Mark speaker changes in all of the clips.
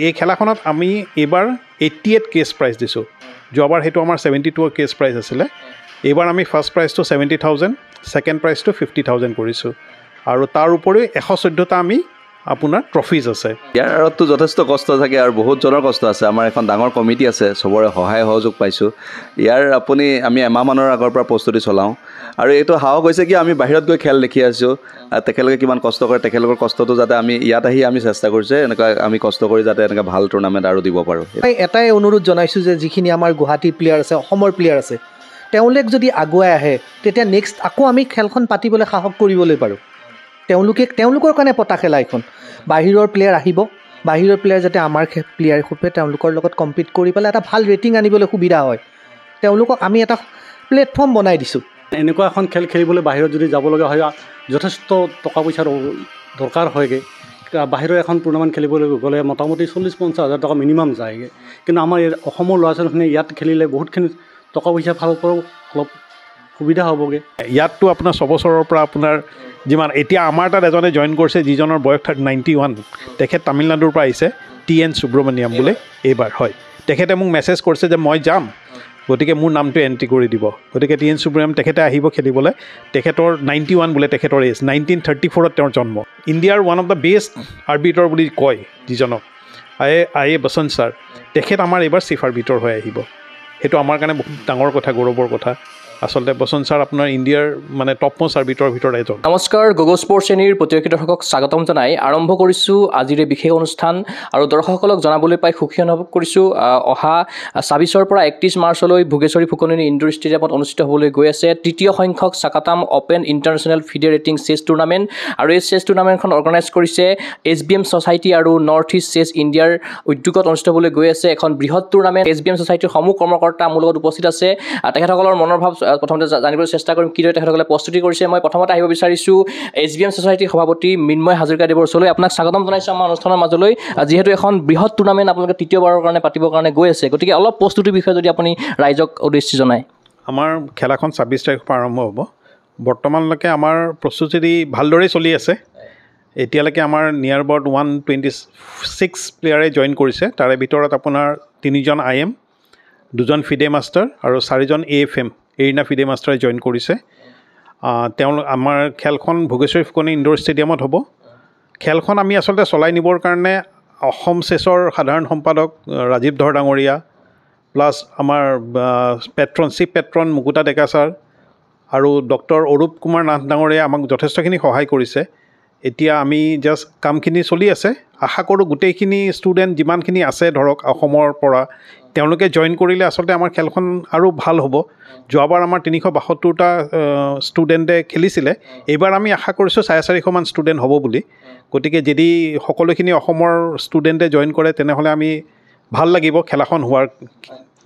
Speaker 1: এই খেলাখনত আমি এইবাৰ 88 কেছ প্ৰাইজ দিছোঁ। যোৱাবাৰ সেইটো আমাৰ 72 কেছ প্ৰাইজ আছিলে। এইবাৰ আমি ফাৰ্ষ্ট প্ৰাইজটো 70,000, ছেকেণ্ড প্ৰাইজটো 50,000 কৰিছোঁ আৰু তাৰ উপৰিও 114টা আমি আপোনাৰ ট্ৰফিজ আছে।
Speaker 2: ইয়াৰ আঁৰততো যথেষ্ট কষ্ট থাকে আৰু বহুতজনৰ কষ্ট আছে। আমাৰ এখন ডাঙৰ কমিটি আছে, চবৰে সহায় সহযোগ পাইছোঁ। ইয়াৰ আমি এমাহমানৰ আগৰ পৰা প্ৰস্তুতি চলাওঁ আৰু এইটো সাহস হৈছে কি আমি বাহিৰত গৈ খেল দেখি আছোঁ, তেখেতলোকে কিমান কষ্ট কৰে, তেখেতলোকৰ কষ্টটো যাতে আমি ইয়াত আহি আমি চেষ্টা কৰিছোঁ এনেকুৱা আমি কষ্ট কৰি যাতে এনেকৈ ভাল টুৰ্ণামেণ্ট আৰু দিব পাৰোঁ।
Speaker 3: এটাই অনুৰোধ জনাইছোঁ যে যিখিনি আমাৰ গুৱাহাটীৰ প্লেয়াৰ আছে, অসমৰ প্লেয়াৰ আছে, তেওঁলোক যদি আগুৱাই আহে তেতিয়া নেক্সট আকৌ আমি খেলখন পাতিবলৈ সাহস কৰিবলৈ পাৰোঁ। তেওঁলোকৰ কাৰণে পতা খেলা এখন। বাহিৰৰ প্লেয়াৰ আহিব, বাহিৰৰ প্লেয়াৰ যাতে আমাৰ প্লেয়াৰ ৰূপে তেওঁলোকৰ লগত কম্পিট কৰি পেলাই এটা ভাল ৰেটিং আনিবলৈ সুবিধা হয়। তেওঁলোকক আমি এটা প্লেটফৰ্ম বনাই দিছোঁ।
Speaker 4: এনেকুৱা এখন খেল খেলিবলৈ বাহিৰত যদি যাব লগা হয় যথেষ্ট টকা পইচাৰ দৰকাৰ হয়গৈ। বাহিৰৰ এখন টুৰ্ণামেণ্ট খেলিবলৈ গ'লে মোটামুটি 40-50 হাজাৰ টকা মিনিমাম যায়গৈ। কিন্তু আমাৰ অসমৰ ল'ৰা ছোৱালীখিনি ইয়াত খেলিলে বহুতখিনি টকা পইচা ফালৰ পৰাও অলপ সুবিধা হ'বগৈ।
Speaker 1: ইয়াততো আপোনাৰ 6 বছৰৰ পৰা আপোনাৰ যিমান এতিয়া আমাৰ তাত এজনে জইন কৰিছে যিজনৰ বয়স 91, তেখেত তামিলনাডুৰ পৰা আহিছে, TN সুব্ৰমণিয়াম বোলে এইবাৰ। হয়, তেখেতে মোক মেছেজ কৰিছে যে মই যাম, গতিকে মোৰ নামটো এণ্ট্ৰি কৰি দিব। গতিকে TN সুব্ৰমণিয়াম তেখেতে আহিব খেলিবলৈ। তেখেতৰ 91 বোলে তেখেতৰ এজ, 1934ত তেওঁৰ জন্ম। ইণ্ডিয়াৰ ওৱান অফ দ্য বেষ্ট আৰ্বিটৰ বুলি কয় যিজনক, আই এ বসন্ত ছাৰ, তেখেত আমাৰ এইবাৰ চিফ আৰ্বিটৰ হৈ আহিব। সেইটো আমাৰ কাৰণে বহুত ডাঙৰ কথা, গৌৰৱৰ কথা। আচলতে বসন্ত ছাৰ আপোনাৰ ইণ্ডিয়াৰ মানে টপ মোষ্ট আৰ্বিটৰৰ ভিতৰত এজন।
Speaker 5: নমস্কাৰ, গগো স্পৰ্টছ শ্ৰেণীৰ প্ৰতিযোগী দৰ্শকক স্বাগতম জনাই আৰম্ভ কৰিছোঁ আজিৰ বিশেষ অনুষ্ঠান আৰু দৰ্শকসকলক জনাবলৈ পাই সুখী অনুভৱ কৰিছোঁ। অহা 26 পৰা 31 মাৰ্চলৈ ভোগেশ্বৰী ফুকননী ইনডোৰ ষ্টেডিয়ামত অনুষ্ঠিত হ'বলৈ গৈ আছে তৃতীয় সংখ্যক চাকাতাম অপেন ইণ্টাৰনেশ্যনেল ফিডে ৰেটিং চেছ টুৰ্ণামেণ্ট। আৰু এই চেছ টুৰ্ণামেণ্টখন অৰ্গেনাইজ কৰিছে SBM ছ'চাইটি আৰু নৰ্থ ইষ্ট চেছ ইণ্ডিয়াৰ উদ্যোগত অনুষ্ঠিত হ'বলৈ গৈ আছে এখন বৃহৎ টুৰ্ণামেণ্ট। SBM ছ'চাইটিৰ সমূহ কৰ্মকৰ্তা মোৰ লগত উপস্থিত আছে। তেখেতসকলৰ মনৰ ভাৱ প্ৰথমতে জানিবলৈ চেষ্টা কৰিম কিদৰে তেখেতসকলে প্ৰস্তুতি কৰিছে। মই প্ৰথমতে আহিব বিচাৰিছোঁ SBM ছ'চাইটিৰ সভাপতি মৃন্ময় হাজৰিকাদেৱৰ ওচৰলৈ। আপোনাক স্বাগতম জনাইছোঁ আমাৰ অনুষ্ঠানৰ মাজলৈ। যিহেতু এখন বৃহৎ টুৰ্ণামেণ্ট আপোনালোকে তৃতীয়বাৰৰ কাৰণে পাতিবৰ কাৰণে গৈ আছে, গতিকে অলপ প্ৰস্তুতিৰ বিষয়ে যদি আপুনি ৰাইজক উদ্দেশ্যি জনায়।
Speaker 1: আমাৰ খেলাখন 26 তাৰিখৰ পৰা আৰম্ভ হ'ব। বৰ্তমানলৈকে আমাৰ প্ৰস্তুতি ভালদৰেই চলি আছে। এতিয়ালৈকে আমাৰ নিয়াৰ এবাউট 126 প্লেয়াৰে জইন কৰিছে। তাৰে ভিতৰত আপোনাৰ 3জন IM, 2জন ফিডে মাষ্টাৰ আৰু 4জন AFM এৰিনা ফিডে মাষ্টাৰে জইন কৰিছে। আমাৰ খেলখন ভোগেশ্বৰী ফুকননী ইনডোৰ ষ্টেডিয়ামত হ'ব। খেলখন আমি আচলতে চলাই নিবৰ কাৰণে অসম চেছৰ সাধাৰণ সম্পাদক ৰাজীৱ ধৰ ডাঙৰীয়া, প্লাছ আমাৰ চিফ পেট্ৰন মুকুতা ডেকা ছাৰ আৰু ডক্টৰ অৰূপ কুমাৰ নাথ ডাঙৰীয়াই আমাক যথেষ্টখিনি সহায় কৰিছে। এতিয়া আমি জাষ্ট কামখিনি চলি আছে। আশা কৰোঁ গোটেইখিনি ষ্টুডেণ্ট যিমানখিনি আছে ধৰক অসমৰ পৰা, তেওঁলোকে জইন কৰিলে আচলতে আমাৰ খেলখন আৰু ভাল হ'ব। যোৱাবাৰ আমাৰ 372টা ষ্টুডেণ্টে খেলিছিলে, এইবাৰ আমি আশা কৰিছোঁ 450মান ষ্টুডেণ্ট হ'ব বুলি। গতিকে যদি সকলোখিনি অসমৰ ষ্টুডেণ্টে জইন কৰে তেনেহ'লে আমি ভাল লাগিব, খেলাখন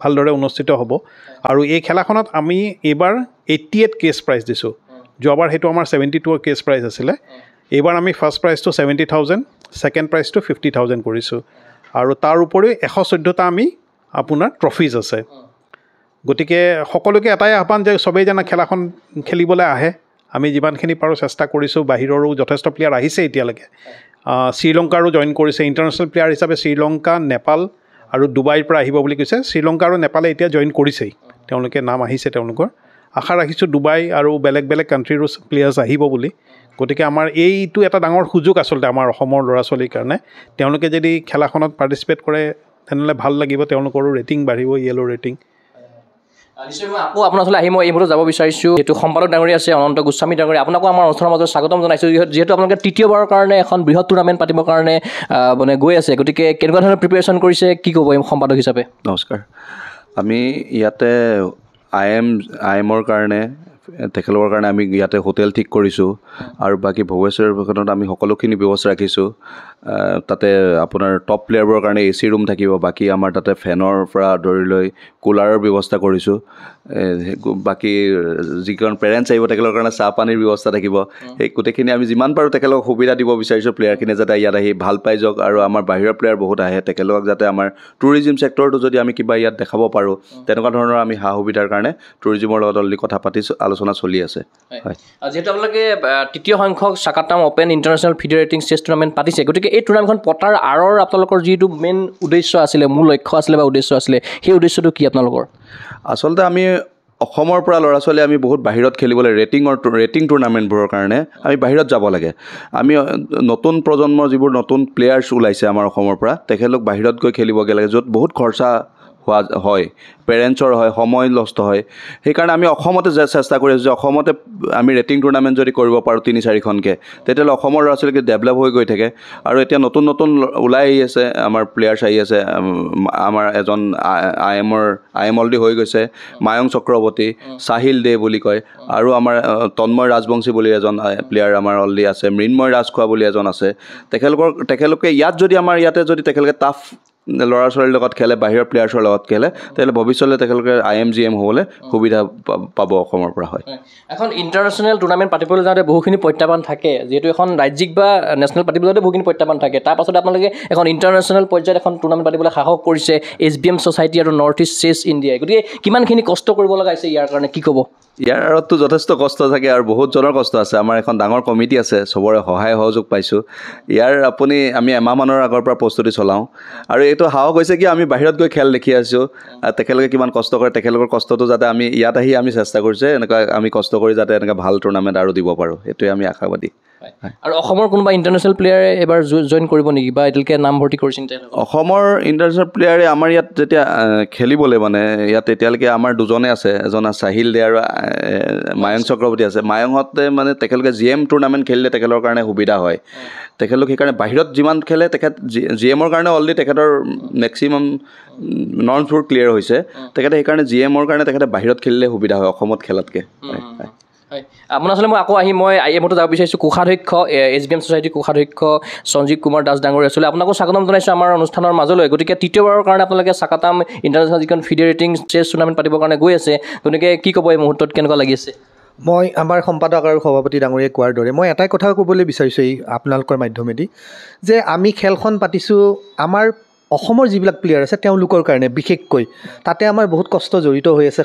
Speaker 1: ভালদৰে অনুষ্ঠিত হ'ব। আৰু এই খেলাখনত আমি এইবাৰ 88 কেছ প্ৰাইজ দিছোঁ। যোৱাবাৰ সেইটো আমাৰ 72 কেছ প্ৰাইজ আছিলে। এইবাৰ আমি ফাৰ্ষ্ট প্ৰাইজটো 70,000, ছেকেণ্ড প্ৰাইজটো 50,000 কৰিছোঁ আৰু তাৰ উপৰিও 114টা আমি আপোনাৰ ট্ৰফিজ আছে। গতিকে সকলোকে এটাই আহ্বান যে চবেই যেন খেলাখন খেলিবলৈ আহে। আমি যিমানখিনি পাৰোঁ চেষ্টা কৰিছোঁ। বাহিৰৰো যথেষ্ট প্লেয়াৰ আহিছে এতিয়ালৈকে। শ্ৰীলংকাৰো জইন কৰিছে ইণ্টাৰনেশ্যনেল প্লেয়াৰ হিচাপে। শ্ৰীলংকা, নেপাল আৰু ডুবাইৰ পৰা আহিব বুলি কৈছে। শ্ৰীলংকা আৰু নেপালে এতিয়া জইন কৰিছেই, তেওঁলোকে নাম আহিছে তেওঁলোকৰ। আশা ৰাখিছোঁ ডুবাই আৰু বেলেগ বেলেগ কাণ্ট্ৰিৰো প্লেয়াৰ্ছ আহিব বুলি। গতিকে আমাৰ এইটো এটা ডাঙৰ সুযোগ আচলতে আমাৰ অসমৰ ল'ৰা ছোৱালীৰ কাৰণে। তেওঁলোকে যদি খেলাখনত পাৰ্টিচিপেট কৰে তেনেহ'লে ভাল লাগিব, তেওঁলোকৰো ৰেটিং বাঢ়িব, য়েলো ৰেটিং।
Speaker 5: নিশ্চয় মই আকৌ আপোনাৰ ওচৰলৈ আহি মই এই মুহূৰ্তত যাব বিচাৰিছোঁ। যিহেতু সম্পাদক ডাঙৰীয়া আছে অনন্ত গোস্বামী ডাঙৰীয়া, আপোনাকো আমাৰ অনুষ্ঠানৰ মাজত স্বাগতম জনাইছোঁ। যিহেতু আপোনালোকে তৃতীয়বাৰৰ কাৰণে এখন বৃহৎ টুৰ্ণামেণ্ট পাতিবৰ কাৰণে মানে গৈ আছে, গতিকে কেনেকুৱা ধৰণৰ প্ৰিপেৰেশ্যন কৰিছে কি ক'ব এই সম্পাদক হিচাপে?
Speaker 2: নমস্কাৰ। আমি ইয়াতে IMৰ কাৰণে তেখেতলোকৰ কাৰণে আমি ইয়াতে হোটেল ঠিক কৰিছোঁ আৰু বাকী ভোগেশ্বৰীখনত আমি সকলোখিনি ব্যৱস্থা ৰাখিছোঁ। তাতে আপোনাৰ টপ প্লেয়াৰবোৰৰ কাৰণে AC ৰুম থাকিব। বাকী আমাৰ তাতে ফেনৰ পৰা ধৰি লৈ কুলাৰৰ ব্যৱস্থা কৰিছোঁ। বাকী যিখন পেৰেণ্টছ আহিব তেখেতৰ কাৰণে চাহ পানীৰ ব্যৱস্থা থাকিব। সেই গোটেইখিনি আমি যিমান পাৰোঁ তেখেতলোকক সুবিধা দিব বিচাৰিছোঁ। প্লেয়াৰখিনিয়ে যাতে ইয়াত আহি ভাল পাই যাওক আৰু আমাৰ বাহিৰৰ প্লেয়াৰ বহুত আহে, তেখেতলোকক যাতে আমাৰ টুৰিজিম ছেক্টৰটো যদি আমি কিবা ইয়াত দেখাব পাৰোঁ, তেনেকুৱা ধৰণৰ আমি সা সুবিধাৰ কাৰণে টুৰিজিমৰ লগত অলৰেডি কথা পাতিছোঁ, আলোচনা চলি আছে। হয়,
Speaker 5: যিহেতু আপোনালোকে তৃতীয় সংখ্যক চাকাতাম অপেন ইণ্টাৰনেশ্যনেল ফিডে ৰেটিং চেছ টুৰ্ণামেণ্ট পাতিছে, গতিকে গতিকে এই টুৰ্ণামেণ্টখন পতাৰ আঁৰৰ আপোনালোকৰ যিটো মেইন উদ্দেশ্য আছিলে, মূল লক্ষ্য আছিলে বা উদ্দেশ্য আছিলে, সেই উদ্দেশ্যটো কি আপোনালোকৰ?
Speaker 2: আচলতে আমি অসমৰ পৰা ল'ৰা ছোৱালী আমি বহুত বাহিৰত খেলিবলৈ ৰেটিং টুৰ্ণামেণ্টবোৰৰ কাৰণে আমি বাহিৰত যাব লাগে। আমি নতুন প্ৰজন্মৰ যিবোৰ নতুন প্লেয়াৰ্ছ ওলাইছে আমাৰ অসমৰ পৰা, তেখেতলোক বাহিৰত গৈ খেলিবগৈ লাগে, য'ত বহুত খৰচা হোৱা হয়, পেৰেণ্টছৰ হয়, সময় নষ্ট হয়। সেইকাৰণে আমি অসমতে চেষ্টা কৰি আছোঁ যে অসমতে আমি ৰেটিং টুৰ্ণামেণ্ট যদি কৰিব পাৰোঁ 3-4খনকৈ, তেতিয়াহ'লে অসমৰ ল'ৰা ছোৱালীকে ডেভেলপ হৈ গৈ থাকে। আৰু এতিয়া নতুন নতুন ওলাই আহি আছে, আমাৰ প্লেয়াৰ্ছ আহি আছে। আমাৰ এজন আই এম অলৰেডি হৈ গৈছে, মায়ং চক্ৰৱৰ্তী, চাহিল দে বুলি কয়, আৰু আমাৰ তন্ময় ৰাজবংশী বুলি এজন প্লেয়াৰ আমাৰ অলৰেডি আছে, মৃন্ময় ৰাজখোৱা বুলি এজন আছে। তেখেতলোকে ইয়াত যদি আমাৰ ইয়াতে যদি তেখেতলোকে টাফ ল'ৰা ছোৱালীৰ লগত খেলে, বাহিৰৰ প্লেয়াৰ্ছৰ লগত খেলে, তেতিয়াহ'লে ভৱিষ্যতে তেখেতলোকে IMGM হ'বলৈ সুবিধা পাব অসমৰ পৰা। হয়,
Speaker 5: এখন ইণ্টাৰনেশ্যনেল টুৰ্ণামেণ্ট পাতিবলৈ যাওঁতে বহুখিনি প্ৰত্যাহ্বান থাকে, যিহেতু এখন ৰাজ্যিক বা নেশ্যনেল পাতিবলৈ যাওঁতে বহুখিনি প্ৰত্যাহ্বান থাকে। তাৰ পাছতে আপোনালোকে এখন ইণ্টাৰনেশ্যনেল পৰ্যায়ত এখন টুৰ্ণামেণ্ট পাতিবলৈ সাহস কৰিছে, SBM ছ'চাইটি আৰু নৰ্থ ইষ্ট চেছ ইণ্ডিয়াই। গতিকে কিমানখিনি কষ্ট কৰিব লগা হৈছে ইয়াৰ কাৰণে, কি ক'ব?
Speaker 2: ইয়াৰ আঁৰততো যথেষ্ট কষ্ট থাকে আৰু বহুতজনৰ কষ্ট আছে। আমাৰ এখন ডাঙৰ কমিটি আছে, চবৰে সহায় সহযোগ পাইছোঁ। আমি এমাহমানৰ আগৰ পৰা প্ৰস্তুতি চলাওঁ, আৰু এইটো সাহস হৈছে কি আমি বাহিৰত গৈ খেল দেখি আছোঁ, তেখেতলোকে কিমান কষ্ট কৰে, তেখেতলোকৰ কষ্টটো যাতে আমি ইয়াত আহি আমি চেষ্টা কৰিছোঁ এনেকুৱা আমি কষ্ট কৰি যাতে এনেকুৱা ভাল টুৰ্ণামেণ্ট আৰু দিব পাৰোঁ, সেইটোৱে আমি আশাবাদী।
Speaker 5: আৰু অসমৰ কোনোবা ইণ্টাৰনেশ্যনেল প্লেয়াৰে এবাৰ জইন কৰিব নেকি, বা এতিয়ালৈকে নামভৰ্তি কৰিছে?
Speaker 2: অসমৰ ইণ্টাৰনেশ্যনেল প্লেয়াৰে আমাৰ ইয়াত যেতিয়া খেলিবলৈ ইয়াত এতিয়ালৈকে আমাৰ দুজনে আছে, এজন চাহিল দে আৰু মায়ং চক্ৰৱৰ্তী আছে। মায়ঙতে তেখেতলোকে GM টুৰ্ণামেণ্ট খেলিলে তেখেতৰ কাৰণে সুবিধা হয়। তেখেতলোক সেইকাৰণে বাহিৰত যিমান খেলে, তেখেত GMৰ কাৰণে অলৰেডি তেখেতৰ মেক্সিমাম নৰ্মছবোৰ ক্লিয়াৰ হৈছে। তেখেতে সেইকাৰণে GMৰ কাৰণে তেখেতে বাহিৰত খেলিলে সুবিধা হয় অসমত খেলাতকৈ।
Speaker 5: হয়, আপোনাৰ ওচৰলৈ মই আকৌ IMতো যাব বিচাৰিছোঁ। কোষাধ্যক্ষ SBM ছ'চাইটিৰ কোষাধ্যক্ষ সঞ্জীৱ কুমাৰ দাস ডাঙৰীয়া আছিলে, আপোনাকো স্বাগতম জনাইছোঁ আমাৰ অনুষ্ঠানৰ মাজলৈ। গতিকে তৃতীয়বাৰৰ কাৰণে আপোনালোকে চাকাতাম ইণ্টাৰনেশ্যনেল যিখন ফিডে ৰেটিং চেছ টুৰ্ণামেণ্ট পাতিবৰ কাৰণে গৈ আছে, গতিকে কি ক'ব এই মুহূৰ্তত, কেনেকুৱা লাগি আছে?
Speaker 3: মই আমাৰ সম্পাদক আৰু সভাপতি ডাঙৰীয়াই কোৱাৰ দৰে মই এটাই কথা ক'বলৈ বিচাৰিছোঁ এই আপোনালোকৰ মাধ্যমেদি, যে আমি খেলখন পাতিছোঁ আমাৰ অসমৰ যিবিলাক প্লেয়াৰ আছে তেওঁলোকৰ কাৰণে বিশেষকৈ। তাতে আমাৰ বহুত কষ্ট জড়িত হৈ আছে,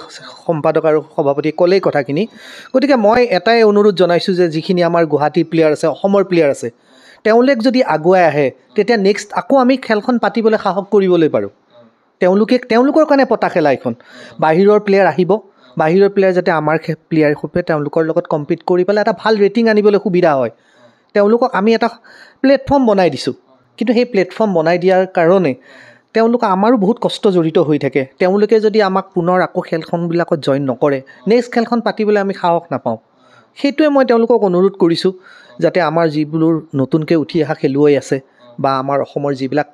Speaker 3: সম্পাদক আৰু সভাপতিয়ে ক'লেই কথাখিনি। গতিকে মই এটাই অনুৰোধ জনাইছোঁ যে যিখিনি আমাৰ গুৱাহাটীৰ প্লেয়াৰ আছে, অসমৰ প্লেয়াৰ আছে, তেওঁলোক যদি আগুৱাই আহে, তেতিয়া নেক্সট আকৌ আমি খেলখন পাতিবলৈ সাহস কৰিবলৈ পাৰোঁ। তেওঁলোকৰ কাৰণে পতা খেলা এখন। বাহিৰৰ প্লেয়াৰ আহিব, বাহিৰৰ প্লেয়াৰ যাতে আমাৰ প্লেয়াৰ হিচাপে তেওঁলোকৰ লগত কম্পিট কৰি পেলাই এটা ভাল ৰেটিং আনিবলৈ সুবিধা হয়। তেওঁলোকক আমি এটা প্লেটফৰ্ম বনাই দিছোঁ, কিন্তু সেই প্লেটফৰ্ম বনাই দিয়াৰ কাৰণে তেওঁলোক আমাৰো বহুত কষ্ট জড়িত হৈ থাকে। তেওঁলোকে যদি আমাক পুনৰ আকৌ খেলখনবিলাকত জইন নকৰে, নেক্সট খেলখন পাতিবলৈ আমি সাহস নাপাওঁ। সেইটোৱে মই তেওঁলোকক অনুৰোধ কৰিছোঁ, যাতে আমাৰ যিবোৰ নতুনকৈ উঠি অহা খেলুৱৈ আছে বা আমাৰ অসমৰ যিবিলাক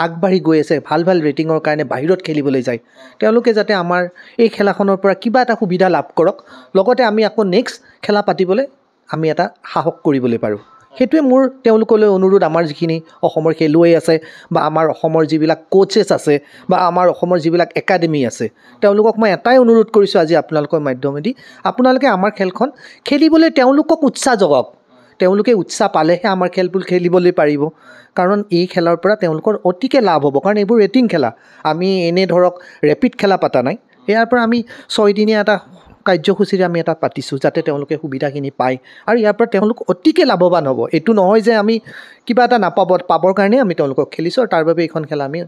Speaker 3: আগবাঢ়ি গৈ আছে ভাল ভাল ৰেটিঙৰ কাৰণে বাহিৰত খেলিবলৈ যায়, তেওঁলোকে যাতে আমাৰ এই খেলাখনৰ পৰা কিবা এটা সুবিধা লাভ কৰক, লগতে আমি আকৌ নেক্সট খেলা পাতিবলৈ আমি এটা সাহস কৰিবলৈ পাৰোঁ। সেইটোৱে মোৰ তেওঁলোকলৈ অনুৰোধ। আমাৰ যিখিনি অসমৰ খেলুৱৈ আছে বা আমাৰ অসমৰ যিবিলাক কোচেছ আছে বা আমাৰ অসমৰ যিবিলাক একাডেমি আছে, তেওঁলোকক মই এটাই অনুৰোধ কৰিছোঁ আজি আপোনালোকৰ মাধ্যমেদি, আপোনালোকে আমাৰ খেলখন খেলিবলৈ তেওঁলোকক উৎসাহ যোগাওক। তেওঁলোকে উৎসাহ পালেহে আমাৰ খেলবোৰ খেলিবলৈ পাৰিব, কাৰণ এই খেলাৰ পৰা তেওঁলোকৰ অতিকৈ লাভ হ'ব। কাৰণ এইবোৰ ৰেটিং খেলা, আমি এনে ধৰক ৰেপিড খেলা পতা নাই। ইয়াৰ পৰা আমি 6 দিনীয়া এটা কাৰ্যসূচীৰে আমি এটা পাতিছোঁ, যাতে তেওঁলোকে সুবিধাখিনি পায় আৰু ইয়াৰ পৰা তেওঁলোক অতিকৈ লাভৱান হ'ব। এইটো নহয় যে আমি কিবা এটা পাবৰ কাৰণে আমি তেওঁলোকক খেলিছোঁ, আৰু তাৰ বাবে এইখন খেলা আমি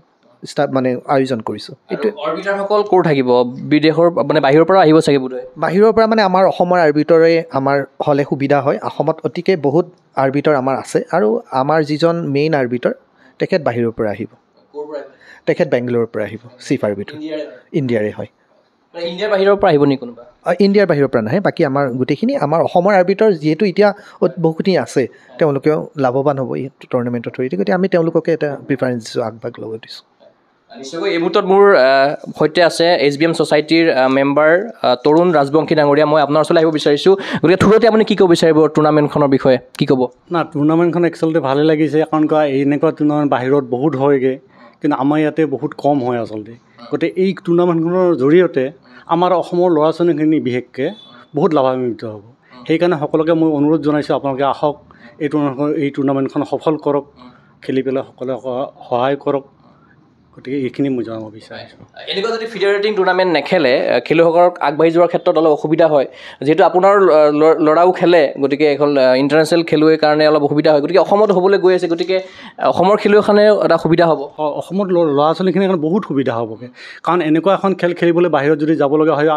Speaker 3: আয়োজন কৰিছোঁ। এইটো
Speaker 5: আৰ্বিটাৰসকল ক'ৰ থাকিব? বিদেশৰ বাহিৰৰ পৰা আহিব চাগে বোধহয়?
Speaker 3: বাহিৰৰ পৰা আমাৰ অসমৰ আৰ্বিটৰে আমাৰ হ'লে সুবিধা হয়। অসমত অতিকৈ বহুত আৰ্বিটৰ আমাৰ আছে, আৰু আমাৰ যিজন মেইন আৰ্বিটৰ তেখেত বাহিৰৰ পৰা আহিব। তেখেত বেংগলোৰৰ পৰা আহিব, চিফ আৰ্বিটৰ ইণ্ডিয়াৰে হয়।
Speaker 5: ইণ্ডিয়াৰ বাহিৰৰ পৰা আহিব নেকি কোনোবা?
Speaker 3: ইণ্ডিয়াৰ বাহিৰৰ পৰা নাহে, বাকী আমাৰ গোটেইখিনি আমাৰ অসমৰ আৰ্বিটৰ যিহেতু এতিয়া বহুখিনি আছে, তেওঁলোকেও লাভৱান হ'ব এই টুৰ্ণামেণ্টৰ থ্ৰুৱেদি। গতিকে আমি তেওঁলোককে এটা প্ৰিফাৰেঞ্চ দিছোঁ, আগভাগ ল'ব দিছোঁ।
Speaker 5: নিশ্চয়কৈ এই মুহূৰ্তত মোৰ সৈতে আছে SBM ছ'চাইটিৰ মেম্বাৰ তৰুণ ৰাজবংশী ডাঙৰীয়া। মই আপোনাৰ ওচৰলৈ আহিব বিচাৰিছোঁ। গতিকে থ্ৰুতে আপুনি কি ক'ব বিচাৰিব টুৰ্ণামেণ্টখনৰ বিষয়ে, কি ক'ব?
Speaker 4: টুৰ্ণামেণ্টখন একচুৱেলি ভালেই লাগিছে, কাৰণ এনেকুৱা টুৰ্ণামেণ্ট বাহিৰত বহুত হয়গৈ, কিন্তু আমাৰ ইয়াতে বহুত কম হয় আচলতে। গতিকে এই টুৰ্ণামেণ্টখনৰ জৰিয়তে আমাৰ অসমৰ ল'ৰা ছোৱালীখিনি বিশেষকৈ বহুত লাভান্বিত হ'ব। সেইকাৰণে সকলোকে মই অনুৰোধ জনাইছোঁ, আপোনালোকে আহক, এই টুৰ্ণামেণ্টখন সফল কৰক, খেলি পেলাই সকলোৱে সহায় কৰক। গতিকে এইখিনি মই জনাব বিচাৰিছোঁ।
Speaker 5: এনেকুৱা যদি ফেডাৰেটিং টুৰ্ণামেণ্ট নেখেলে খেলুৱৈসকলক আগবাঢ়ি যোৱাৰ ক্ষেত্ৰত অলপ অসুবিধা হয়, যিহেতু আপোনাৰ ল'ৰাও খেলে, গতিকে এখন ইণ্টাৰনেশ্যনেল খেলুৱৈৰ কাৰণে অলপ অসুবিধা হয়। গতিকে অসমত হ'বলৈ গৈ আছে, গতিকে অসমৰ খেলুৱৈৰ কাৰণে এটা সুবিধা হ'ব।
Speaker 4: অসমত ল'ৰা ছোৱালীখিনিৰ কাৰণে বহুত সুবিধা হ'বগৈ, কাৰণ এনেকুৱা এখন খেল খেলিবলৈ বাহিৰত যদি যাব লগা হয়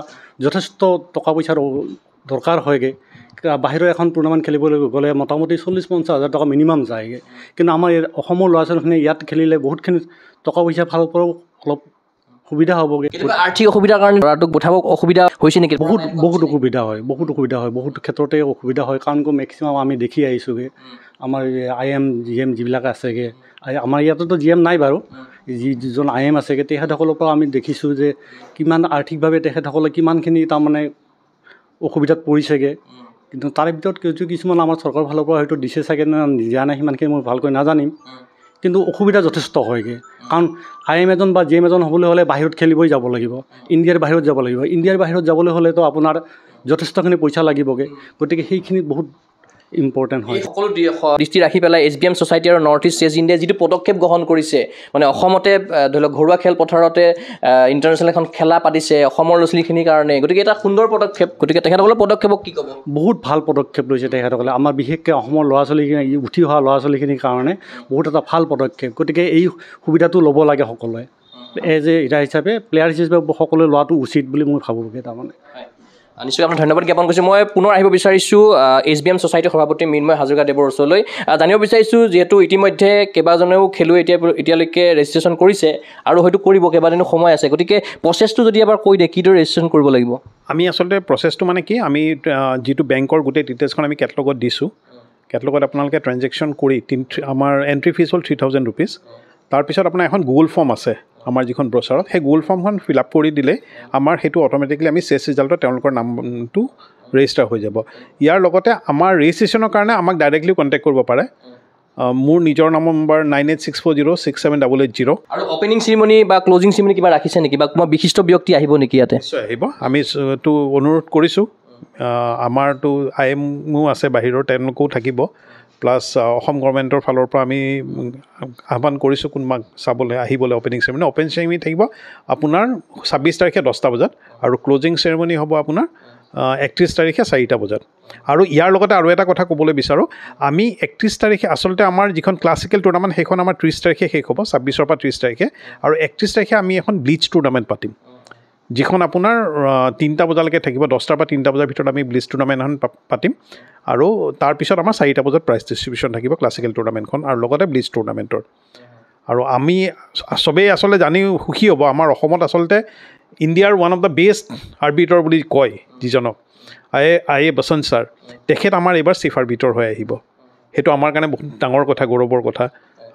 Speaker 4: যথেষ্ট টকা পইচাৰ দৰকাৰ হয়গৈ। বাহিৰৰ এখন টুৰ্ণামেণ্ট খেলিবলৈ গ'লে মোটামুটি 40-50 হাজাৰ টকা মিনিমাম যায়গৈ, কিন্তু আমাৰ অসমৰ ল'ৰা ছোৱালীখিনি ইয়াত খেলিলে বহুতখিনি টকা পইচাৰ ফালৰ পৰাও অলপ সুবিধা হ'বগৈ।
Speaker 5: আৰ্থিক অসুবিধাৰ কাৰণে ল'ৰাটোক পঠাব অসুবিধা হৈছে নেকি?
Speaker 4: বহুত অসুবিধা হয়, বহুত ক্ষেত্ৰতে অসুবিধা হয়, কাৰণ মেক্সিমাম আমি দেখি আহিছোঁগৈ আমাৰ IM GM যিবিলাক আছেগৈ, আমাৰ ইয়াতেতো GM নাই বাৰু, যিজন IM আছেগৈ তেখেতসকলৰ পৰা আমি দেখিছোঁ যে কিমান আৰ্থিকভাৱে তেখেতসকলে কিমানখিনি তাৰমানে অসুবিধাত পৰিছেগৈ। কিন্তু তাৰে ভিতৰত কিছুমান আমাৰ চৰকাৰৰ ফালৰ পৰা হয়তো দিছে চাগে না দিয়া নাই, সিমানখিনি মই ভালকৈ নাজানিম, কিন্তু অসুবিধা যথেষ্ট হয়গৈ। কাৰণ IM এজন বা GM এজন হ'বলৈ হ'লে বাহিৰত খেলিবই যাব লাগিব, ইণ্ডিয়াৰ বাহিৰত যাব লাগিব। ইণ্ডিয়াৰ বাহিৰত যাবলৈ হ'লেতো আপোনাৰ যথেষ্টখিনি পইচা লাগিবগৈ, গতিকে সেইখিনিত বহুত ইম্পৰ্টেণ্ট হয়।
Speaker 5: সকলো দৃষ্টি ৰাখি পেলাই SBM ছ'চাইটি আৰু নৰ্থ ইষ্ট চেছ ইণ্ডিয়াই যিটো পদক্ষেপ গ্ৰহণ কৰিছে, মানে অসমতে ধৰি লওক ঘৰুৱা খেলপথাৰতে ইণ্টাৰনেশ্যনেল এখন খেলা পাতিছে অসমৰ ল'ৰা ছোৱালীখিনিৰ কাৰণে, গতিকে এটা সুন্দৰ পদক্ষেপ। গতিকে তেখেতসকলৰ পদক্ষেপক কি ক'ব?
Speaker 4: বহুত ভাল পদক্ষেপ লৈছে তেখেতসকলে, আমাৰ বিশেষকৈ অসমৰ ল'ৰা ছোৱালীখিনি উঠি অহা ল'ৰা ছোৱালীখিনিৰ কাৰণে বহুত এটা ভাল পদক্ষেপ। গতিকে এই সুবিধাটো ল'ব লাগে সকলোৱে, এজ এ এটা হিচাপে প্লেয়াৰ হিচাপে সকলোৱে লোৱাটো উচিত বুলি মই ভাবোঁগৈ। তাৰমানে
Speaker 5: নিশ্চয় আপোনাক ধন্যবাদ জ্ঞাপন কৰিছোঁ। মই পুনৰ আহিব বিচাৰিছোঁ SBM ছ'চাইটিৰ সভাপতি মৃন্ময় হাজৰিকাদেৱৰ ওচৰলৈ। জানিব বিচাৰিছোঁ, যিহেতু ইতিমধ্যে কেইবাজনেও খেলুৱৈ এতিয়ালৈকে ৰেজিষ্ট্ৰেশ্যন কৰিছে আৰু হয়তো কৰিব, কেইবাদিনো সময় আছে, গতিকে প্ৰচেছটো যদি এবাৰ কৈ দিয়ে কিদৰে ৰেজিষ্ট্ৰেশ্যন কৰিব লাগিব?
Speaker 1: আমি আচলতে প্ৰচেছটো মানে কি, আমি যিটো বেংকৰ গোটেই ডিটেইলছখন আমি কেটলগত দিছোঁ, কেটলগত আপোনালোকে ট্ৰেনজেকশ্যন কৰি আমাৰ এণ্ট্ৰি ফিজ হ'ল 3000 ৰুপিজ। তাৰপিছত আপোনাৰ এখন গুগল ফৰ্ম আছে আমাৰ যিখন ব্ৰচাৰত, সেই গুগল ফৰ্মখন ফিল আপ কৰি দিলে আমাৰ সেইটো অট'মেটিকলি আমি চেছ ৰিজাল্টত তেওঁলোকৰ নামটো ৰেজিষ্টাৰ হৈ যাব। ইয়াৰ লগতে আমাৰ ৰেজিষ্ট্ৰেশ্যনৰ কাৰণে আমাক ডাইৰেক্টলি কণ্টেক্ট কৰিব পাৰে। মোৰ নিজৰ নম্বৰ 9864067880।
Speaker 5: আৰু অপেনিং চেৰিমনি বা ক্লজিং চেৰিমনি কিবা ৰাখিছে নেকি, বা কোনোবা বিশিষ্ট ব্যক্তি আহিব নেকি ইয়াতে?
Speaker 1: নিশ্চয় আহিব, আমি তো অনুৰোধ কৰিছোঁ। আমাৰতো IMও আছে বাহিৰৰ, তেওঁলোকেও থাকিব, প্লাছ অসম গভৰ্ণমেণ্টৰ ফালৰ পৰা আমি আহ্বান কৰিছোঁ কোনোবাক চাবলৈ আহিবলৈ অপেনিং চেৰিমনি। অপেনিং চেৰিমনি থাকিব আপোনাৰ 26 তাৰিখে 10টা বজাত, আৰু ক্লজিং চেৰিমনি হ'ব আপোনাৰ 31 তাৰিখে 4টা বজাত। আৰু ইয়াৰ লগতে আৰু এটা কথা ক'বলৈ বিচাৰোঁ, আমি 31 তাৰিখে আচলতে আমাৰ যিখন ক্লাছিকেল টুৰ্ণামেণ্ট সেইখন আমাৰ 30 তাৰিখে শেষ হ'ব, 26ৰ পৰা 30 তাৰিখে, আৰু 31 তাৰিখে আমি এখন ব্লিটজ টুৰ্ণামেণ্ট পাতিম, যিখন আপোনাৰ 3টা বজালৈকে থাকিব। 10টাৰ পৰা 3টা বজাৰ ভিতৰত আমি ব্লিটজ টুৰ্ণামেণ্ট এখন পাতিম, আৰু তাৰপিছত আমাৰ 4টা বজাত প্ৰাইজ ডিষ্ট্ৰিবিউশ্যন থাকিব ক্লাছিকেল টুৰ্ণামেণ্টখন আৰু লগতে ব্লিটজ টুৰ্ণামেণ্টৰ। আৰু আমি চবেই আচলতে জানি সুখী হ'ব, আমাৰ অসমত আচলতে ইণ্ডিয়াৰ ওৱান অফ দ্য বেষ্ট আৰ্বিটৰ বুলি কয় যিজনক, আই এ বসন্ত ছাৰ, তেখেত আমাৰ এইবাৰ চিফ আৰ্বিটৰ হৈ আহিব। সেইটো আমাৰ কাৰণে বহুত ডাঙৰ কথা, গৌৰৱৰ কথা।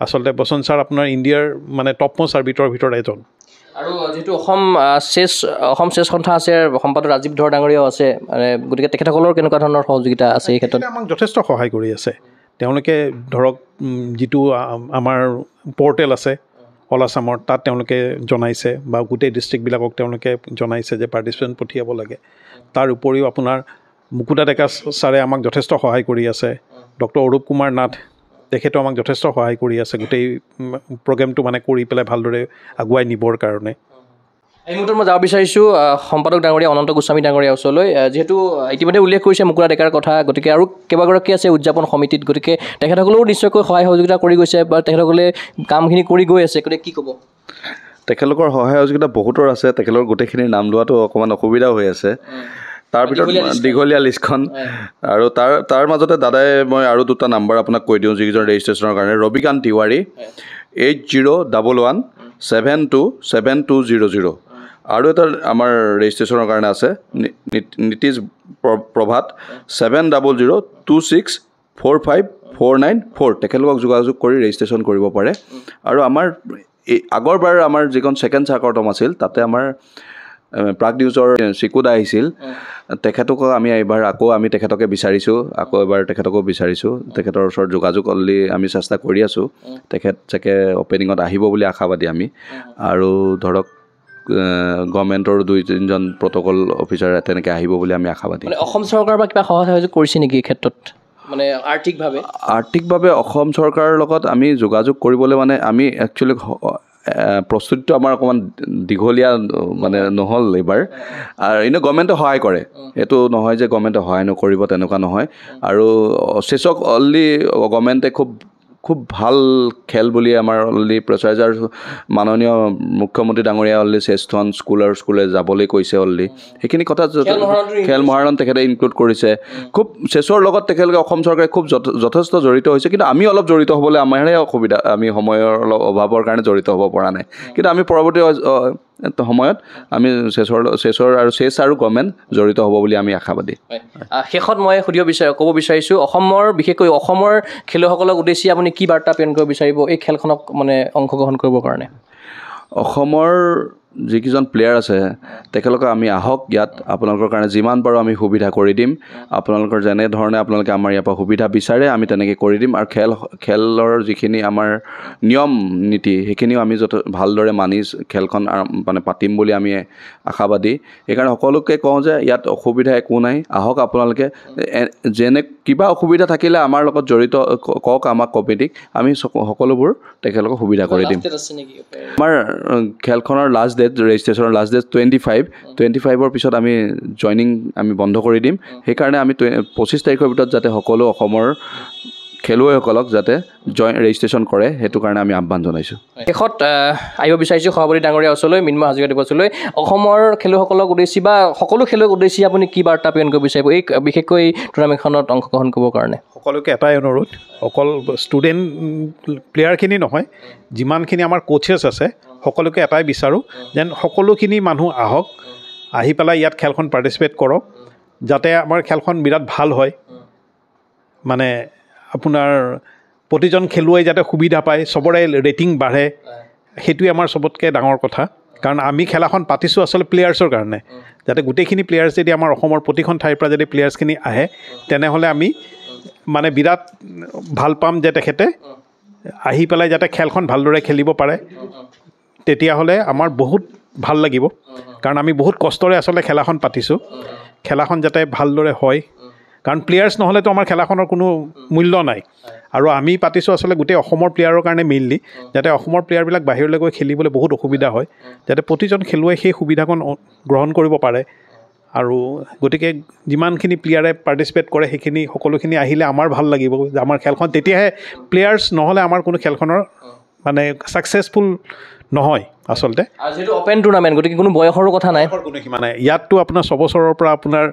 Speaker 1: আচলতে বসন্ত ছাৰ আপোনাৰ ইণ্ডিয়াৰ মানে টপ মোষ্ট আৰ্বিটৰৰ ভিতৰত এজন।
Speaker 5: আৰু যিহেতু অসম চেছ সন্থা আছে, সম্পাদক ৰাজীৱ ধৰ ডাঙৰীয়াও আছে, মানে গতিকে তেখেতসকলৰ কেনেকুৱা ধৰণৰ সহযোগিতা আছে এই ক্ষেত্ৰত?
Speaker 1: আমাক যথেষ্ট সহায় কৰি আছে তেওঁলোকে। ধৰক যিটো আমাৰ পৰ্টেল আছে অল আছামৰ, তাত তেওঁলোকে জনাইছে, বা গোটেই ডিষ্ট্ৰিক্টবিলাকক তেওঁলোকে জনাইছে যে পাৰ্টিচিপেণ্ট পঠিয়াব লাগে। তাৰ উপৰিও আপোনাৰ মুকুতা ডেকা ছাৰে আমাক যথেষ্ট সহায় কৰি আছে, ডক্টৰ অৰূপ কুমাৰ নাথ তেখেতেও আমাক যথেষ্ট সহায় কৰি আছে গোটেই প্ৰগ্ৰেমটো মানে কৰি পেলাই ভালদৰে আগুৱাই নিবৰ কাৰণে।
Speaker 5: এই মুহূৰ্তত মই যাব বিচাৰিছোঁ সম্পাদক ডাঙৰীয়া অনন্ত গোস্বামী ডাঙৰীয়াৰ ওচৰলৈ। যিহেতু ইতিমধ্যে উল্লেখ কৰিছে মুকুতা ডেকাৰ কথা, গতিকে আৰু কেইবাগৰাকী আছে উদযাপন সমিতিত, গতিকে তেখেতসকলেও নিশ্চয়কৈ সহায় সহযোগিতা কৰি গৈছে, বা তেখেতসকলে কামখিনি কৰি গৈ আছে, গতিকে কি ক'ব?
Speaker 2: তেখেতলোকৰ সহায় সহযোগিতা বহুতৰ আছে, তেখেতলোকৰ গোটেইখিনিৰ নাম লোৱাটো অকণমান অসুবিধাও হৈ আছে। তাৰ ভিতৰত দীঘলীয়া লিষ্টখন, আৰু তাৰ মাজতে দাদাই মই আৰু 2টা নাম্বাৰ আপোনাক কৈ দিওঁ যিকেইজন ৰেজিষ্ট্ৰেশ্যনৰ কাৰণে। ৰবিকান্ত তিৱাৰী 8011727200, আৰু এটা আমাৰ ৰেজিষ্ট্ৰেশ্যনৰ কাৰণে আছে নীতিশ প্ৰভাত 7002645494। তেখেতলোকক যোগাযোগ কৰি ৰেজিষ্ট্ৰেশ্যন কৰিব পাৰে। আৰু আমাৰ আগৰবাৰ আমাৰ যিখন ছেকেণ্ড চাৰ্কটম আছিল, তাতে আমাৰ প্ৰাগ নিউজৰ চিকুদা আহিছিল, তেখেতক আমি এইবাৰ আমি তেখেতকে বিচাৰিছোঁ, এবাৰ তেখেতকো বিচাৰিছোঁ। তেখেতৰ ওচৰত যোগাযোগ অলৰেডি আমি চেষ্টা কৰি আছোঁ, তেখেত চাগে অপেনিঙত আহিব বুলি আশাবাদী আমি। আৰু ধৰক গভৰ্ণমেণ্টৰ 2-3জন প্ৰট'কল অফিচাৰ তেনেকৈ আহিব বুলি আমি আশাবাদী।
Speaker 5: অসম চৰকাৰৰ পৰা কিবা সহায় সহযোগ কৰিছে নেকি এই ক্ষেত্ৰত, মানে আৰ্থিকভাৱে?
Speaker 2: অসম চৰকাৰৰ লগত আমি যোগাযোগ কৰিবলৈ মানে আমি একচুৱেলি প্ৰস্তুতিটো আমাৰ অকণমান দীঘলীয়া মানে নহ'ল এইবাৰ আৰু এনেও গভৰ্ণমেণ্টে সহায় কৰে এইটো নহয় যে গভৰ্ণমেণ্টে সহায় নকৰিব তেনেকুৱা নহয় আৰু চেছক অলৰেডি গভৰ্ণমেণ্টে খুব ভাল খেল বুলি আমাৰ অলৰেডি প্ৰচাৰ আৰু মাননীয় মুখ্যমন্ত্ৰী ডাঙৰীয়া অলৰেডি চেছখন স্কুলে যাবলৈ কৈছে অলৰেডি সেইখিনি কথা খেল মহাৰণ তেখেতে ইনক্লুড কৰিছে খুব চেছৰ লগত তেখেতলোকে অসম চৰকাৰে খুব যথেষ্ট জড়িত হৈছে কিন্তু আমি অলপ জড়িত হ'বলৈ আমাৰহে অসুবিধা আমি সময়ৰ অলপ অভাৱৰ কাৰণে জড়িত হ'ব পৰা নাই কিন্তু আমি পৰৱৰ্তী সময়ত আমি চেছৰ আৰু চেছ আৰু গভৰ্ণমেণ্ট জড়িত হ'ব বুলি আমি আশাবাদী
Speaker 5: শেষত মই ক'ব বিচাৰিছোঁ বিশেষকৈ অসমৰ খেলুৱৈসকলক উদ্দেশ্যি আপুনি কি বাৰ্তা প্ৰেৰণ কৰিব বিচাৰিব এই খেলখনক মানে অংশগ্ৰহণ কৰিবৰ কাৰণে
Speaker 2: অসমৰ যিকেইজন প্লেয়াৰ আছে তেখেতলোকে আমি আহক ইয়াত আপোনালোকৰ কাৰণে যিমান পাৰোঁ আমি সুবিধা কৰি দিম আপোনালোকৰ যেনেধৰণে আপোনালোকে আমাৰ ইয়াৰ পৰা সুবিধা বিচাৰে আমি তেনেকৈ কৰি দিম আৰু খেলৰ যিখিনি আমাৰ নিয়ম নীতি সেইখিনিও আমি ভালদৰে মানি খেলখন মানে পাতিম বুলি আমি আশাবাদী সেইকাৰণে সকলোকে কওঁ যে ইয়াত অসুবিধা একো নাই আহক আপোনালোকে যেনে কিবা অসুবিধা থাকিলে আমাৰ লগত জড়িত কওক আমাক কমিটিক আমি সকলোবোৰ তেখেতলোকক সুবিধা কৰি দিম আমাৰ খেলখনৰ লাষ্ট ৰেজিষ্ট্ৰেশ্যনৰ লাষ্ট ডেট 25 পিছত আমি জইনিং আমি বন্ধ কৰি দিম সেইকাৰণে আমি 25 তাৰিখৰ ভিতৰত যাতে সকলো অসমৰ খেলুৱৈসকলক যাতে ৰেজিষ্ট্ৰেশ্যন কৰে সেইটো কাৰণে আমি আহ্বান জনাইছোঁ
Speaker 5: শেষত আহিব বিচাৰিছোঁ সভাপতি ডাঙৰীয়া ওচৰলৈ মৃন্ময় হাজৰিকা দিৱসলৈ অসমৰ খেলুৱৈসকলক উদ্দেশ্যি বা সকলো খেলুৱৈক উদ্দেশ্যি আপুনি কি বাৰ্তা প্ৰেৰণ কৰিব বিচাৰিব এই বিশেষকৈ টুৰ্ণামেণ্টখনত অংশগ্ৰহণ কৰিবৰ কাৰণে
Speaker 1: সকলোকে এটাই অনুৰোধ অকল ষ্টুডেণ্ট প্লেয়াৰখিনি নহয় যিমানখিনি আমাৰ কোচেছ আছে সকলোকে এটাই বিচাৰোঁ যেন সকলোখিনি মানুহ আহক আহি পেলাই ইয়াত খেলখন পাৰ্টিচিপেট কৰক যাতে আমাৰ খেলখন বিৰাট ভাল হয় মানে আপোনাৰ প্ৰতিজন খেলুৱৈ যাতে সুবিধা পায় চবৰে ৰেটিং বাঢ়ে সেইটোৱে আমাৰ চবতকৈ ডাঙৰ কথা কাৰণ আমি খেলাখন পাতিছোঁ আচলতে প্লেয়াৰ্ছৰ কাৰণে যাতে গোটেইখিনি প্লেয়াৰ্ছ যদি আমাৰ অসমৰ প্ৰতিখন ঠাইৰ পৰা যদি প্লেয়াৰ্ছখিনি আহে তেনেহ'লে আমি মানে বিৰাট ভাল পাম যে তেখেতে আহি পেলাই যাতে খেলখন ভালদৰে খেলিব পাৰে তেতিয়াহ'লে আমাৰ বহুত ভাল লাগিব কাৰণ আমি বহুত কষ্টৰে আচলতে খেলাখন পাতিছোঁ খেলাখন যাতে ভালদৰে হয় কাৰণ প্লেয়াৰ্ছ নহ'লেতো আমাৰ খেলাখনৰ কোনো মূল্য নাই আৰু আমি পাতিছোঁ আচলতে গোটেই অসমৰ প্লেয়াৰৰ কাৰণে মেইনলি যাতে অসমৰ প্লেয়াৰবিলাক বাহিৰলৈ গৈ খেলিবলৈ বহুত অসুবিধা হয় যাতে প্ৰতিজন খেলুৱৈ সেই সুবিধাকণ গ্ৰহণ কৰিব পাৰে আৰু গতিকে যিমানখিনি প্লেয়াৰে পাৰ্টিচিপেট কৰে সেইখিনি সকলোখিনি আহিলে আমাৰ ভাল লাগিব যে আমাৰ খেলখন তেতিয়াহে প্লেয়াৰ্ছ নহ'লে আমাৰ কোনো খেলখনৰ মানে ছাকচেছফুল নহয় আচলতে
Speaker 5: আৰু যিহেতু অপেন টুৰ্ণামেণ্ট গতিকে কোনো বয়সৰো কথা নাই
Speaker 1: কোনো সীমা নাই ইয়াততো আপোনাৰ 6 বছৰৰ পৰা আপোনাৰ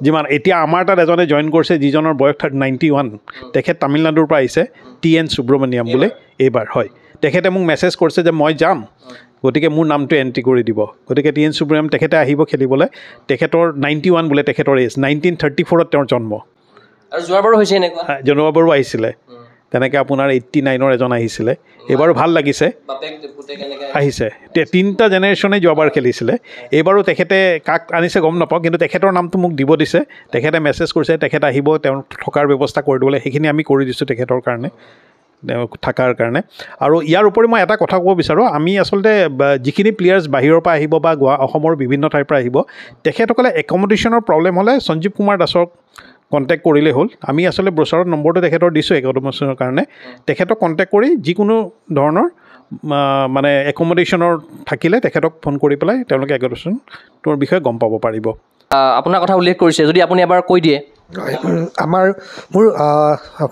Speaker 1: যিমান এতিয়া আমাৰ তাত এজনে জইন কৰিছে যিজনৰ বয়স 91 তেখেত তামিলনাডুৰ পৰা আহিছে TN সুব্ৰমণিয়াম বোলে এইবাৰ হয় তেখেতে মোক মেছেজ কৰিছে যে মই যাম গতিকে মোৰ নামটো এণ্ট্ৰি কৰি দিব গতিকে TN সুব্ৰমণিয়াম তেখেতে আহিব খেলিবলৈ তেখেতৰ 91 বোলে তেখেতৰ এজ 1934ত তেওঁৰ জন্ম
Speaker 5: আৰু যোৱাবাৰো হৈছে এনেকুৱা
Speaker 1: যোৱাবাৰো আহিছিলে তেনেকৈ আপোনাৰ 89ৰ এজন আহিছিলে এইবাৰো ভাল লাগিছে আহিছে তিনিটা জেনেৰেশ্যনে যোৱাবাৰ খেলিছিলে এইবাৰো তেখেতে কাক আনিছে গম নাপাওঁ কিন্তু তেখেতৰ নামটো মোক দিব দিছে তেখেতে মেছেজ কৰিছে তেখেত আহিব তেওঁ থকাৰ ব্যৱস্থা কৰি দিবলৈ সেইখিনি আমি কৰি দিছোঁ তেখেতৰ কাৰণে থকাৰ কাৰণে আৰু ইয়াৰ উপৰি মই এটা কথা ক'ব বিচাৰোঁ আমি আচলতে যিখিনি প্লেয়াৰ্ছ বাহিৰৰ পৰা আহিব বা অসমৰ বিভিন্ন ঠাইৰ পৰা আহিব তেখেতসকলে একমডেশ্যনৰ প্ৰব্লেম হ'লে সঞ্জীৱ কুমাৰ দাসক কণ্টেক্ট কৰিলেই হ'ল আমি আচলতে ব্ৰচাৰত নম্বৰটো তেখেতৰ দিছোঁ একমডেশ্যনৰ কাৰণে তেখেতক কণ্টেক্ট কৰি যিকোনো ধৰণৰ মানে একমডেশ্যনৰ থাকিলে তেখেতক ফোন কৰি পেলাই তেওঁলোকে একমডেশ্যনটোৰ বিষয়ে গম পাব পাৰিব
Speaker 5: আপোনাৰ কথা উল্লেখ কৰিছে যদি আপুনি এবাৰ কৈ দিয়ে
Speaker 3: মোৰ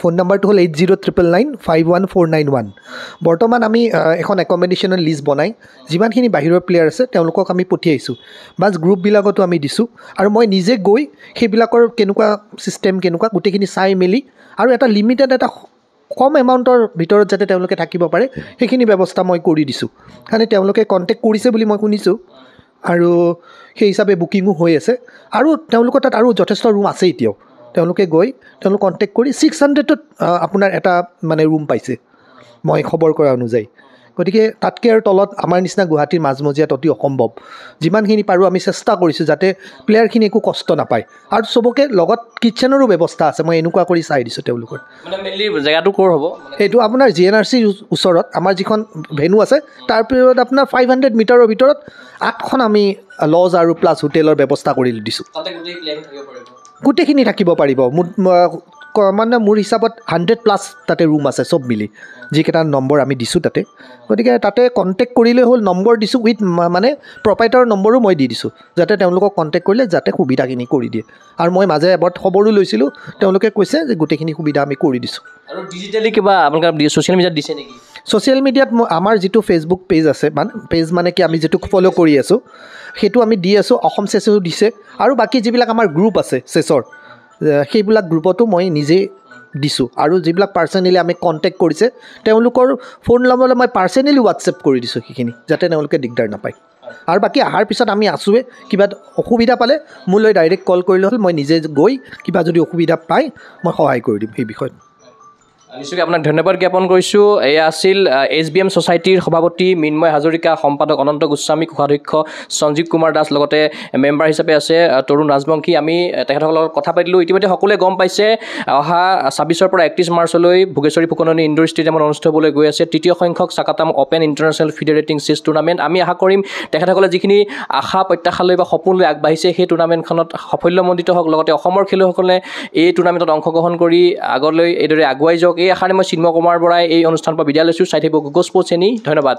Speaker 3: ফোন নাম্বাৰটো হ'ল 8099951491 বৰ্তমান আমি এখন একমডেশ্যনৰ লিষ্ট বনাই যিমানখিনি বাহিৰৰ প্লেয়াৰ আছে তেওঁলোকক আমি পঠিয়াইছোঁ বাছ গ্ৰুপবিলাকতো আমি দিছোঁ আৰু মই নিজে গৈ সেইবিলাকৰ কেনেকুৱা ছিষ্টেম কেনেকুৱা গোটেইখিনি চাই মেলি আৰু এটা লিমিটেড এটা কম এমাউণ্টৰ ভিতৰত যাতে তেওঁলোকে থাকিব পাৰে সেইখিনি ব্যৱস্থা মই কৰি দিছোঁ কাৰণে তেওঁলোকে কণ্টেক্ট কৰিছে বুলি মই শুনিছোঁ আৰু সেই হিচাপে বুকিঙো হৈ আছে আৰু তেওঁলোকৰ তাত আৰু যথেষ্ট ৰুম আছে এতিয়াও তেওঁলোকে গৈ তেওঁলোক কণ্টেক্ট কৰি 600ত আপোনাৰ এটা মানে ৰুম পাইছে মই খবৰ কৰা অনুযায়ী গতিকে তাতকৈ আৰু তলত আমাৰ নিচিনা গুৱাহাটীৰ মাজমজিয়াত অতি অসম্ভৱ যিমানখিনি পাৰোঁ আমি চেষ্টা কৰিছোঁ যাতে প্লেয়াৰখিনি একো কষ্ট নাপায় আৰু চবকে লগত কিটচেনৰো ব্যৱস্থা আছে মই এনেকুৱা কৰি চাই দিছোঁ তেওঁলোকৰ
Speaker 5: জেগাটো ক'ৰ হ'ব
Speaker 3: এইটো আপোনাৰ GNRCৰ ওচৰত আমাৰ যিখন ভেনু আছে তাৰ ভিতৰত আপোনাৰ 500 মিটাৰৰ ভিতৰত 8খন আমি লজ আৰু প্লাছ হোটেলৰ ব্যৱস্থা কৰি দিছোঁ গোটেইখিনি থাকিব পাৰিব মানে মোৰ হিচাপত 100+ তাতে ৰুম আছে চব মিলি, যিকেইটা নম্বৰ আমি দিছোঁ তাতে। গতিকে তাতে কণ্টেক্ট কৰিলে হ'ল, নম্বৰ দিছোঁ উইথ মানে প্ৰপাইটাৰৰ নম্বৰো মই দি দিছোঁ, যাতে তেওঁলোকক কণ্টেক্ট কৰিলে যাতে সুবিধাখিনি কৰি দিয়ে। আৰু মই মাজে এবাৰ খবৰো লৈছিলোঁ, তেওঁলোকে কৈছে যে গোটেইখিনি সুবিধা আমি কৰি দিছোঁ।
Speaker 5: আৰু ডিজিটেলি কিবা আপোনালোকে ছ'চিয়েল মিডিয়াত দিছে নেকি?
Speaker 3: ছ'চিয়েল মিডিয়াত আমাৰ যিটো ফেচবুক পেজ আছে, পেজ মানে কি আমি যিটো ফ'ল' কৰি আছোঁ সেইটো আমি দি আছোঁ, অসম চেছেও দিছে, আৰু বাকী যিবিলাক আমাৰ গ্ৰুপ আছে চেছৰ সেইবিলাক গ্ৰুপতো মই নিজেই দিছোঁ। আৰু যিবিলাক পাৰ্চনেলি আমি কণ্টেক্ট কৰিছে তেওঁলোকৰ ফোন নম্বৰলৈ মই পাৰ্চনেলি হোৱাটছএপ কৰি দিছোঁ সেইখিনি, যাতে তেওঁলোকে দিগদাৰ নাপায়। আৰু বাকী অহাৰ পিছত আমি আছোঁৱে, কিবা অসুবিধা পালে মোলৈ ডাইৰেক্ট কল কৰিলে হ'ল, মই নিজে গৈ কিবা যদি অসুবিধা পায় মই সহায় কৰি দিম সেই বিষয়ত।
Speaker 5: নিশ্চয়কৈ আপোনাক ধন্যবাদ জ্ঞাপন কৰিছোঁ। এয়া আছিল SBM ছ'চাইটিৰ সভাপতি মৃন্ময় হাজৰিকা, সম্পাদক অনন্ত গোস্বামী, কোষাধ্যক্ষ সঞ্জীৱ কুমাৰ দাস, লগতে মেম্বাৰ হিচাপে আছে তৰুণ ৰাজবংশী। আমি তেখেতসকলৰ লগত কথা পাতিলোঁ। ইতিমধ্যে সকলোৱে গম পাইছে অহা 26 পৰা 31 মাৰ্চলৈ ভোগেশ্বৰী ফুকননী ইনডোৰ ষ্টেডিয়ামত অনুষ্ঠিত হ'বলৈ গৈ আছে তৃতীয় সংখ্যক চাকাতাম অ'পেন ইণ্টাৰনেশ্যনেল ফিডাৰেটিং চেছ টুৰ্ণামেণ্ট। আমি আশা কৰিম তেখেতসকলে যিখিনি আশা প্ৰত্যাশা লৈ বা সপোন লৈ আগবাঢ়িছে সেই টুৰ্ণামেণ্টখনত সাফল্যমণ্ডিত হওক, লগতে অসমৰ খেলুৱৈসকলে এই টুৰ্ণামেণ্টত অংশগ্ৰহণ কৰি আগলৈ এইদৰে আগুৱাই যাওক, এই আশাৰে মই চিন্ময় কুমাৰ বৰাই এই অনুষ্ঠানৰ পৰা বিদায় লৈছোঁ। চাই থাকিব গুগল স্পৰ্টছ এনি। ধন্যবাদ।